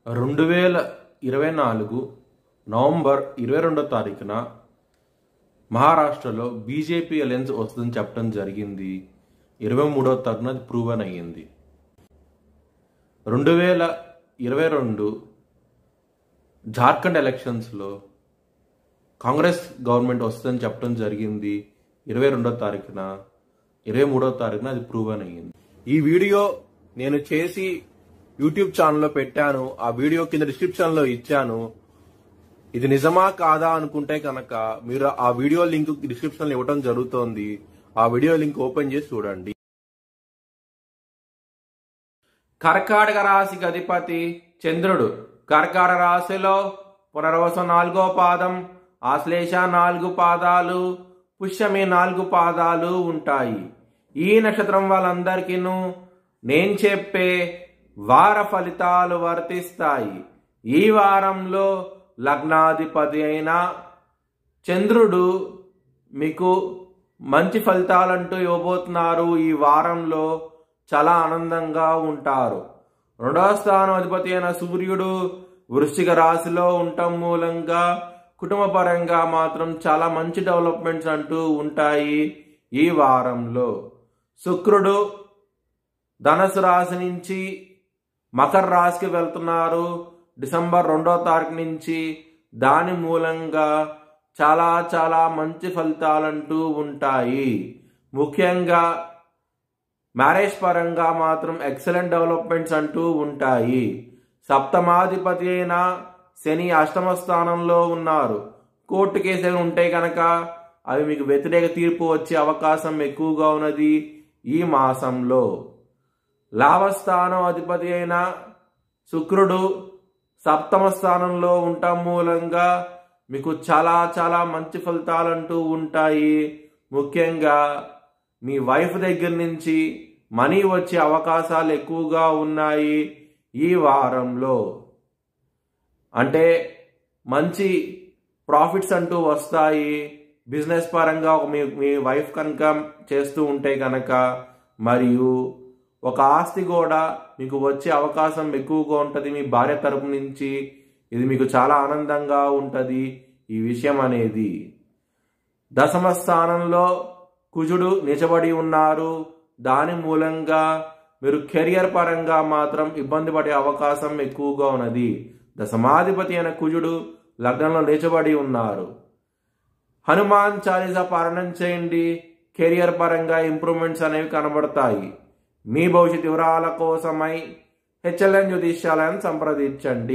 2024 November 22వ తారీఖున మహారాష్ట్రలో BJP alliance వస్తుందని చెప్పడం జరిగింది. 23వ తారీఖున అది ప్రూవన్ అయ్యింది. 2022 జార్ఖండ్ ఎలక్షన్స్లో కాంగ్రెస్ గవర్నమెంట్ వస్తుందని చెప్పడం జరిగింది. 22వ తారీఖున 23వ తారీఖున అది ప్రూవన్ అయ్యింది. ఈ వీడియో నేను చేసి యూట్యూబ్ ఛానల్లో పెట్టాను. ఆ వీడియో కింద డిస్క్రిప్షన్ లో ఇచ్చాను. ఇది నిజమా కాదా అనుకుంటే కనుక మీరు ఆ వీడియో లింక్ డిస్క్రిప్షన్ లో ఇవ్వడం జరుగుతోంది. ఆ వీడియో లింక్ ఓపెన్ చేసి చూడండి. కర్కాటక రాశికి అధిపతి చంద్రుడు. కర్కాటక రాశిలో పునర్వసం 4వ పాదం, ఆశ్లేష 4 పాదాలు, పుష్యమి 4 పాదాలు ఉంటాయి. ఈ నక్షత్రం వాళ్ళందరికీ నేను చెప్పే వార ఫలితాలు వర్తిస్తాయి. ఈ వారంలో లగ్నాధిపతి అయిన చంద్రుడు మీకు మంచి ఫలితాలంటూ ఇవ్వబోతున్నారు. ఈ వారంలో చాలా ఆనందంగా ఉంటారు. 2వ స్థానం అధిపతి అయిన సూర్యుడు వృశ్చిక రాశిలో ఉండటం మూలంగా కుటుంబ పరంగా మాత్రం చాలా మంచి డెవలప్మెంట్స్ అంటూ ఉంటాయి. ఈ వారంలో శుక్రుడు ధనుసు రాశి నుంచి మకర రాశికి వెళ్తున్నారు డిసెంబర్ 2వ తారీఖు నుంచి. దాని మూలంగా చాలా చాలా మంచి ఫలితాలంటూ ఉంటాయి. ముఖ్యంగా మ్యారేజ్ పరంగా మాత్రం ఎక్సలెంట్ డెవలప్మెంట్స్ అంటూ ఉంటాయి. సప్తమాధిపతి అయిన శని 8వ స్థానంలో ఉన్నారు. కోర్టు కేసులు ఉంటే కనుక అవి మీకు వ్యతిరేక తీర్పు వచ్చే అవకాశం ఎక్కువగా ఉన్నది ఈ మాసంలో. లాభస్థానం అధిపతి అయిన శుక్రుడు 7వ స్థానంలో ఉండటం మూలంగా మీకు చాలా చాలా మంచి ఫలితాలంటూ ఉంటాయి. ముఖ్యంగా మీ వైఫ్ దగ్గర నుంచి మనీ వచ్చే అవకాశాలు ఎక్కువగా ఉన్నాయి ఈ వారంలో. అంటే మంచి ప్రాఫిట్స్ అంటూ వస్తాయి. బిజినెస్ పరంగా మీ వైఫ్ కనుక చేస్తూ ఉంటే కనుక, మరియు ఒక ఆస్తి కూడా మీకు వచ్చే అవకాశం ఎక్కువగా ఉంటుంది మీ భార్య తరపు నుంచి. ఇది మీకు చాలా ఆనందంగా ఉంటుంది ఈ విషయం అనేది. 10వ స్థానంలో కుజుడు నిలబడి ఉన్నారు. దాని మూలంగా మీరు కెరియర్ పరంగా మాత్రం ఇబ్బంది పడే అవకాశం ఎక్కువగా ఉన్నది. దశమాధిపతి అయిన కుజుడు లగ్నంలో నిలబడి ఉన్నారు. హనుమాన్ చాలీసా పారాయణం చేయండి. కెరియర్ పరంగా ఇంప్రూవ్మెంట్స్ అనేవి కనబడతాయి. మీ భవిష్యత్ వివరాల కోసమై HLN జ్యోతిష్యాలయాన్ని సంప్రదించండి.